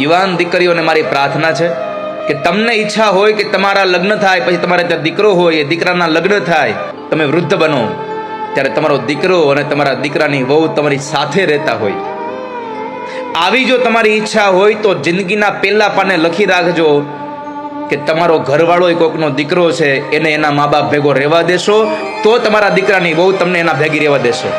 યુવાન દીકરીઓને મારી પ્રાર્થના છે કે તમને ઈચ્છા હોય કે તમારા લગ્ન થાય, પછી તમારે ત્યાં દીકરો હોય, એ દીકરાના લગ્ન થાય, તમે વૃદ્ધ બનો ત્યારે તમારો દીકરો અને તમારા દીકરાની વહુ તમારી સાથે રહેતા હોય, આવી જો તમારી ઈચ્છા હોય તો જિંદગીના પહેલા પાને લખી રાખજો કે તમારો ઘરવાળો કોઈકનો દીકરો છે, એને એના મા બાપ ભેગો રહેવા દેશો તો તમારા દીકરાની વહુ તમને એના ભેગી રહેવા દેશે.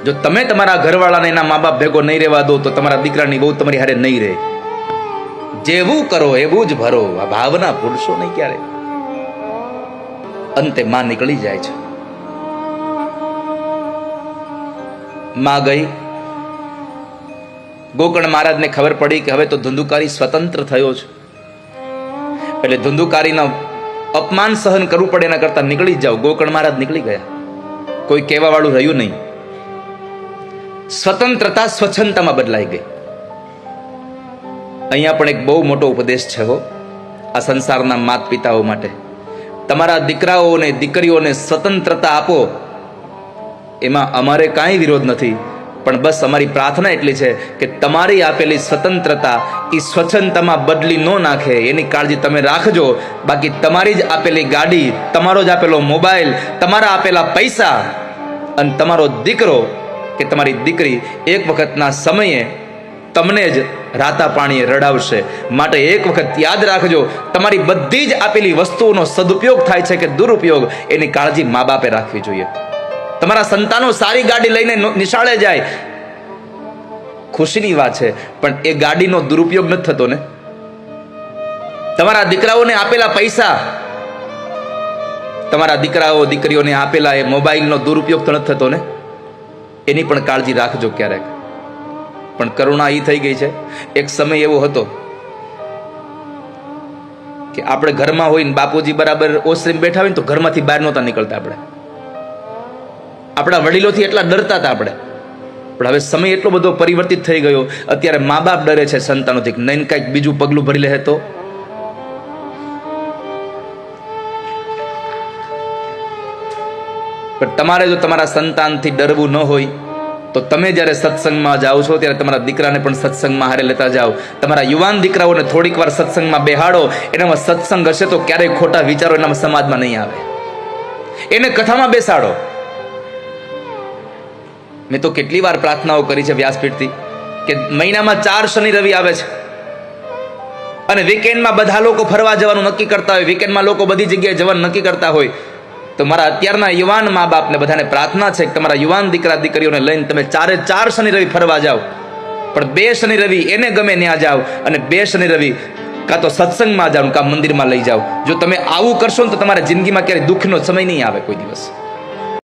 જો તમે તમારા ઘરવાળાને એના મા બાપ ભેગો નહીં રહેવા દો તો તમારા દીકરાની બહુ તમારી હારે નહીં રહે. જેવું કરો એવું જ ભરો, આ ભાવના ભૂલશો નહીં ક્યારે. અંતે માં નીકળી જાય છે. માં ગઈ. ગોકર્ણ મહારાજને ખબર પડી કે હવે તો ધુંધુકારી સ્વતંત્ર થયો છે, એટલે ધુંધુકારીના અપમાન સહન કરવું પડે એના કરતા નીકળી જાઓ. ગોકર્ણ મહારાજ નીકળી ગયા, કોઈ કહેવા વાળું રહ્યું નહીં. સ્વતંત્રતા સ્વચ્છંદતામાં બદલાઈ ગઈ. અહીંયા પણ એક બહુ મોટો ઉપદેશ છે હો આ સંસારના માતા પિતાઓ માટે. તમારા દીકરાઓ અને દીકરીઓને સ્વતંત્રતા આપો, એમાં અમારે કાંઈ વિરોધ નથી, પણ બસ અમારી પ્રાર્થના એટલી છે કે તમારી આપેલી સ્વતંત્રતા એ સ્વચ્છંદતામાં બદલી ન નાખે એની કાળજી તમે રાખજો. બાકી તમારી જ આપેલી ગાડી, તમારો જ આપેલો મોબાઈલ, તમારા આપેલા પૈસા અને તમારો દીકરો કે તમારી દીકરી એક વખતના સમયે તમને જ રાતા પાણીએ રડાવશે. માટે એક વખત યાદ રાખજો, તમારી બધી જ આપેલી વસ્તુઓનો સદુપયોગ થાય છે કે દુરુપયોગ, એની કાળજી મા બાપે રાખવી જોઈએ. તમારા સંતાનો સારી ગાડી લઈને નિશાળે જાય, ખુશીની વાત છે, પણ એ ગાડીનો દુરુપયોગ નથી થતો ને? તમારા દીકરાઓને આપેલા પૈસા, તમારા દીકરાઓ દીકરીઓને આપેલા એ મોબાઈલનો દુરુપયોગ તો નથી થતો ને? એની પણ કાળજી રાખજો ક્યારેક. પણ કરુણા એ થઈ ગઈ છે, એક સમય એવો હતો કે આપણે ઘરમાં હોય ને બાપુજી બરાબર ઓસરીમાં બેઠા હોય ને તો ઘરમાંથી બહાર નહોતા નીકળતા. આપણા વડીલોથી એટલા ડરતા હતા આપણે. પણ હવે સમય એટલો બધો પરિવર્તિત થઈ ગયો, અત્યારે મા બાપ ડરે છે સંતાનોથી, નહીં કંઈક બીજું પગલું ભરી લે તો. પણ તમારે જો તમારા સંતાનથી ડરવું ન હોય તો તમે જ્યારે સત્સંગમાં જાઓ છો ત્યારે તમારા દીકરાને પણ સત્સંગમાં હારે લેતા જાઓ. તમારા યુવાન દીકરાઓને થોડીક વાર સત્સંગમાં બેહાડો, એનામાં સત્સંગ હશે તો ક્યારેય ખોટા વિચારો એનામાં સમાજમાં નહીં આવે. એને કથામાં બેસાડો. મેં તો કેટલી વાર પ્રાર્થનાઓ કરી છે વ્યાસપીઠથી કે મહિનામાં 4 શનિ રવિ આવે છે અને વીકેન્ડમાં બધા લોકો ફરવા જવાનું નક્કી કરતા હોય, વીકેન્ડમાં લોકો બધી જગ્યાએ જવાનું નક્કી કરતા હોય, તો મારા અત્યારના યુવાન મા બાપને બધાને પ્રાર્થના છે કે તમારા યુવાન દીકરા દીકરીઓને લઈને તમે 4 શનિ રવિ ફરવા જાઓ, પણ 2 શનિ રવિ એને ગમે ત્યાં જાઓ અને 2 શનિ રવિ કાં તો સત્સંગમાં જાઓ કાં મંદિરમાં લઈ જાઓ. જો તમે આવું કરશો ને તો તમારા જિંદગીમાં ક્યારેય દુઃખનો સમય નહીં આવે કોઈ દિવસ.